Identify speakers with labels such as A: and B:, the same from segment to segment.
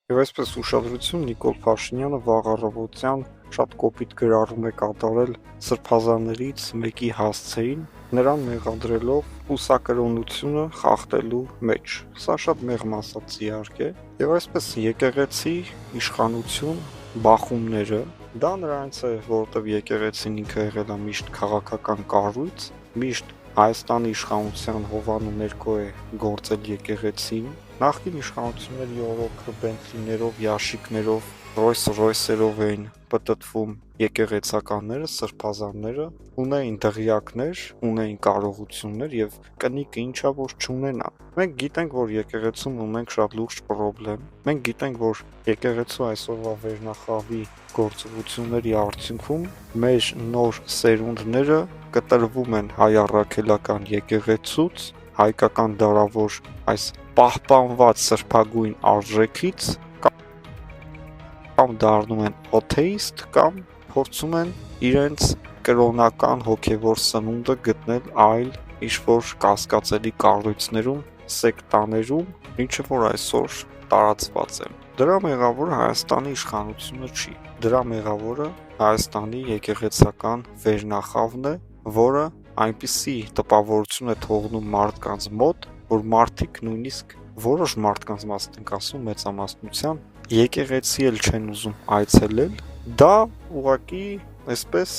A: Եվ այսպես ուշադրություն Նիկոլ Փաշինյանը վաղ առավոտյան շատ կոպիտ գրառում է կատարել սրբազաններից մեկի հասցեին, նրան մեղադրելով ուսակրոնությունը խախտելու մեջ։ Սա շատ մեղմ ասած իհարկե, եւ այսպես եկեղեցի իշխանություն բախումները, դա նրանց է, որովհետև եկեղեցին ինքը եղել է միշտ քաղաքական կառույց, միշտ Հայաստանի իշխանության հովանու ներքո է գործել եկեղեցին, նախկին իշխանությունների օրոքը բենցիներով, յաշիկներով, Ռոյս-Ռոյսերով էին պտտվում եկեղեցականները, սրբազանները, ունեին դղյակներ, ունեին կարողություններ եւ կնիկը ինչա որ չունենան։ Մենք գիտենք, որ եկեղեցում ունենք շատ լուրջ խնդրեմ։ Մենք գիտենք, որ եկեղեցու այսօրվա վերնախավի գործողությունների արդյունքում մեր նոր սերունդները կտրվում են հայ առաքելական եկեղեցուց, հայկական դարավոր այս պահպանված սրբագույն արժեքից կամ դառնում են օթեիստ կամ փորձում են իրենց կրոնական հոգևոր սնունդը գտնել այլ ինչ-որ կասկածելի կառույցներում, սեկտաներում, ինչը որ այսօր տարածված է։ Դրա մեղավորը Հայաստանի իշխանությունը չի։ Դրա մեղավորը Հայաստանի եկեղեցական վերնախավն է, որը այնպիսի տպավորություն է թողնում մարդկանց մոտ, որ մարդիկ նույնիսկ որոշ մարդկանց մասն ենք ասում մեծամասնության եկեղեցի էլ չեն ուզում այցելել, դա ուղղակի այսպես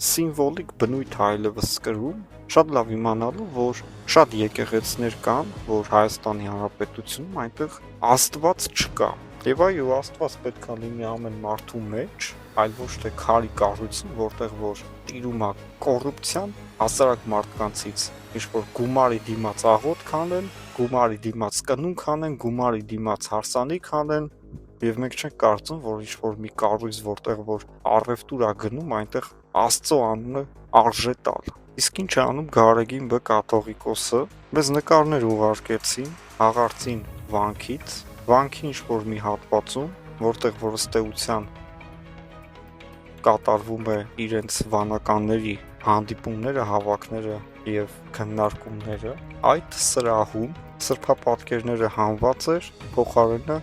A: սիմվոլիկ բնույթ այլևս կրում, շատ լավ իմանալու, որ շատ եկեղեցիներ կան, որ Հայաստանի Հանրապետությունում այնտեղ Աստված չկա։ Եվ այո, Աստված պետք է լինի ամեն մարդու մեջ, այլ ոչ թե քարի կառույցում, որտեղ որ տիրում է կոռուպցիան, հասարակ մարդկանցից ինչ-որ գումարի դիմաց աղոտ քանեն, գումարի դիմաց կնունք անեն, գումարի դիմաց հարսանիք անեն, եւ մենք չենք կարծում, որ ինչ-որ մի կառույց, որտեղ որ առևտուր է գնում, այնտեղ Աստծո անունը արժե տալ։ Իսկ ինչ է անում Գարեգին Բ կաթողիկոսը, մեզ նկարներ ուղարկեցին Հաղարծին վանքից, վանքի ինչ-որ մի հատվածում, որտեղ որ ըստ էության կատարվում է իրենց վանականների հանդիպումները, հավաքները եւ քննարկումները, այդ սրահում սրբապատկերները հանված էր, փոխարենը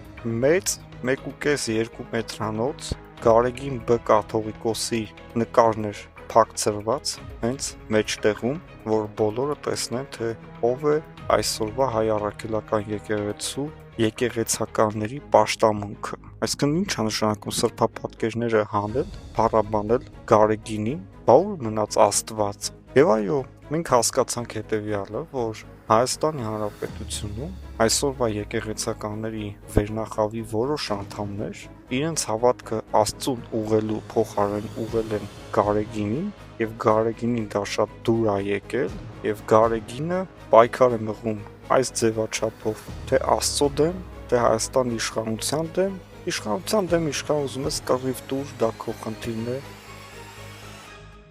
A: մեծ 1.5-2 մետրանոց Գարեգին Բ կաթողիկոսի նկարն էր փակցրված հենց մեջտեղում, որ բոլորը տեսնեն, թե ով է այսօրվա հայ առաքելական եկեղեցու եկեղեցականների պաշտամունքը։ Այսինքն ինչ է նշանակում սրբապատկերները հանել, փառաբանել Գարեգինին, բա ուր մնաց Աստված։ Եվ այո, մենք հասկացանք հետևյալը, որ Հայաստանի Հանրապետությունում այսօրվա եկեղեցականների վերնախավի որոշ անդամներ իրենց հավատքը Աստծուն ուղղելու փոխարեն ուղղել են Գարեգինին, եւ Գարեգինին դա շատ դուր է եկել, եւ Գարեգինը պայքար է մղում այս ձևաչափով, թե Աստծո դեմ, թե Հայաստանի իշխանության դեմ, իշխան ուզում ես կռիվ տուր, դա քո խնդիրն է,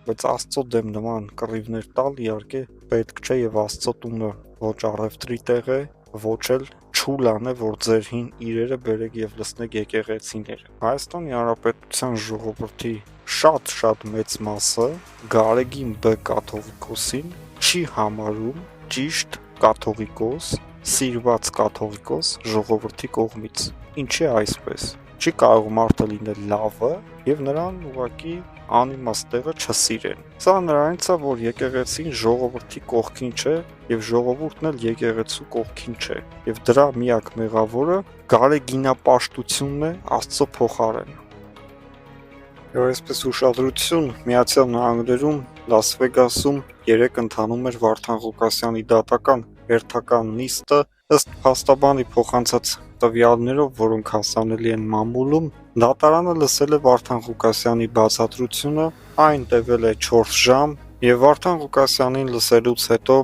A: բայց Աստծո դեմ նման կռիվներ տալ իհարկե պետք չէ եւ Աստծո տունը ոչ առևտրի տեղ է, ոչ էլ չուլան է, որ ձեր հին իրերը բերեք եւ լցնեք եկեղեցիները։ Հայաստանի Հանրապետության ժողովրդի շատ մեծ մասը Գարեգին Բ կաթողիկոսին չի համարում ճիշտ կաթողիկոս, սիրված կաթողիկոս ժողովրդի կողմից։ Ինչի է այսպես։ Չի կարող մարդը լինել լավը եւ նրան ուղղակի անիմաստ տեղը չսիրեն։ Սա նրանից է, որ եկեղեցին ժողովրդի կողքին չէ եւ ժողովուրդն էլ եկեղեցու կողքին չէ։ Եվ դրա միակ մեղավորը Գարեգինապաշտությունն է Աստծո փոխարեն։ Եվ այսպես ուշադրություն Միացյալ Նահանգներում Լաս Վեգասում 3 ընթանում էր Վարդան Ղուկասյանի դատական հերթական նիստը, ըստ փաստաբանի փոխանցած տվյալներով, որոնք հասանելի են մամուլում, դատարանը լսել է Վարդան Ղուկասյանի բացատրությունը, այն տևել է 4 ժամ, եւ Վարդան Ղուկասյանին լսելուց հետո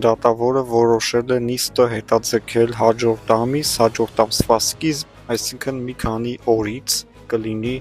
A: դատավորը որոշել է նիստը հետաձգել հաջորդ ամիս, հաջորդ ամսվա սկիզբ, այսինքն մի քանի օրից կլինի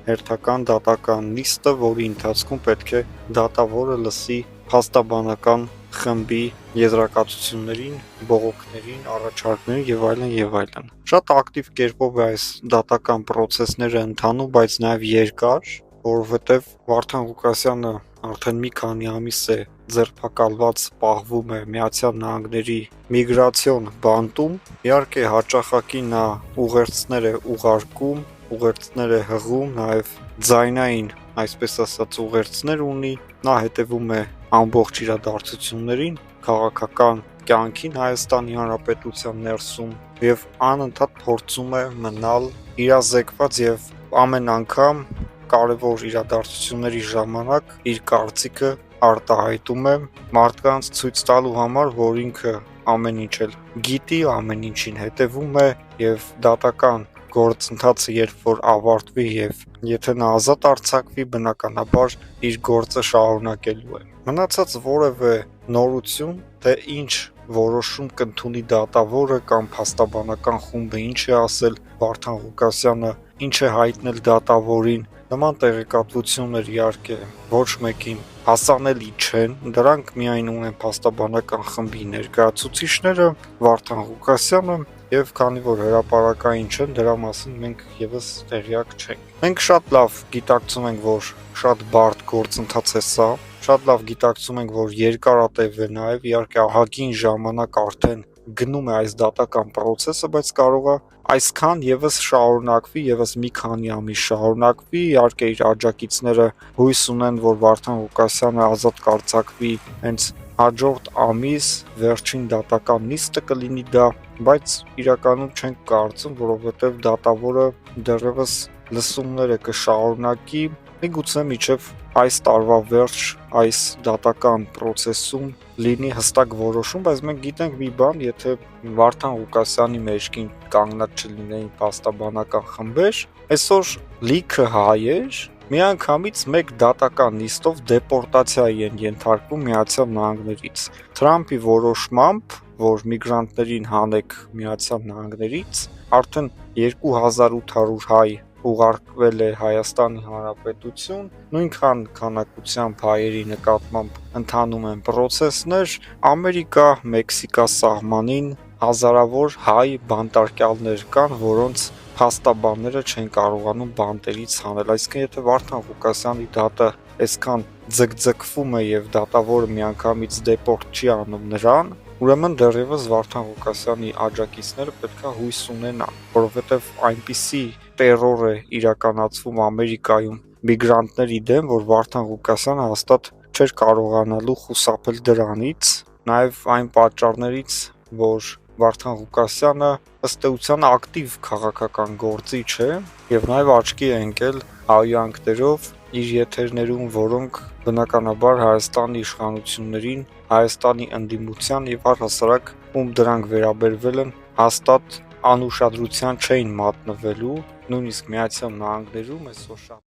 A: հերթական դատական նիստը, որի ընթացքում պետք է դատավորը լսի փաստաբանական խմբի եզրակացություններին, բողոքներին, առաջարկներին եւ այլն եւ այլն։ Շատ ակտիվ կերպով է այս դատական process-ները ընթանում, բայց նաեւ երկար, որովհետեւ Վարդան Ղուկասյանը արդեն մի քանի ամիս է ձերբակալված պահվում է Միացյալ Նահանգների միգրացիոն բանտում, իհարկե հաճախակի նա ուղերձներ է ուղարկում, ուղերձներ է հղում, նաև ձայնային, այսպես ասած, ուղերձներ ունի, նա հետևում է ամբողջ իրադարձություններին, քաղաքական կյանքին Հայաստանի Հանրապետության ներսում եւ անընդհատ փորձում է մնալ իրազեկված եւ ամեն անգամ կարևոր իրադարձությունների ժամանակ իր կարծիքը արտահայտում է մարդկանց ցույց տալու համար, որ ինքը ամեն ինչ էլ գիտի, ամեն ինչին հետևում է եւ դատական գործընթացը երբ որ ավարտվի եւ եթե նա ազատ արձակվի, բնականաբար իր գործը շարունակելու է։ Մնացած որևէ նորություն, թե ինչ որոշում կընդունի դատավորը կամ փաստաբանական խումբը ինչ է ասել, Վարդան Ղուկասյանը ինչ է հայտնել դատավորին, նման տեղեկատվություններ իհարկե ոչ մեկին հասանելի չեն, դրանք միայն ունեն փաստաբանական խմբի ներկայացուցիչները, Վարդան Ղուկասյանը եւ քանի որ հրապարակային չեն, դրա մասին մենք եւս տեղյակ չենք։ Մենք շատ լավ գիտակցում ենք, որ շատ բարդ գործընթաց է սա, շատ լավ գիտակցում ենք, որ երկարատև է նաեւ, իհարկե ահագին ժամանակ արդեն գնում է այս դատական process-ը, բայց կարող է այսքան եւս շարունակվի, եւս մի քանի ամիս շարունակվի, իհարկե իր աջակիցները հույս ունեն, որ Վարդան Ղուկասյանը ազատ կարձակվի հենց հաջորդ ամիս, վերջին դատական նիստը կլինի դա, բայց իրականում չենք կարծում, որովհետև դատավորը դեռևս լսումները կշարունակի, միգուցե մինչև այս տարվա վերջ այս դատական process-ում լինի հստակ որոշում, բայց մենք գիտենք մի բան, եթե Վարդան Ղուկասյանի մեջքին կանգնած չլինեին փաստաբանական խմբեր, այսօր լիքը հայեր միանգամից մեկ դատական նիստով դեպորտացիայի են ենթարկվում Միացյալ Նահանգներից։ Թրամփի որոշմամբ, որ միգրանտներին հանեք Միացյալ Նահանգներից, արդեն 2800 հայ ուղարկվել է Հայաստանի Հանրապետություն, նույնքան քանակությամբ հայերի նկատմամբ ընթանում են process-ներ, Ամերիկա, Մեքսիկա սահմանին հազարավոր հայ բանտարկյալներ կան, որոնց փաստաբանները չեն կարողանում բանտերից հանել, այսինքն եթե Վարդան Ղուկասյանի դատը այսքան ձգձգվում է եւ դատավորը միանգամից դեպորտ չի անում նրան, ուրեմն դեռևս Վարդան Ղուկասյանի աջակիցները պետքա հույս ունենան, որովհետեւ այնպիսի տերոր է իրականացվում Ամերիկայում միգրանտների դեմ, որ Վարդան Ղուկասյանը հաստատ չէր կարողանալու խուսափել դրանից, նաեւ այն պատճառներից, որ Վարդան Ղուկասյանը ըստ էության ակտիվ քաղաքական գործիչ է եւ նաեւ աչքի է ընկել հայանքներով իր եթերներում, որոնք բնականաբար Հայաստանի իշխանություններին, Հայաստանի ընդդիմության եւ առհասարակ ում դրանք վերաբերվել են, հաստատ անուշադրության չէին մատնվելու, նույնիսկ Միացյալ Նահանգներում այսօր շատ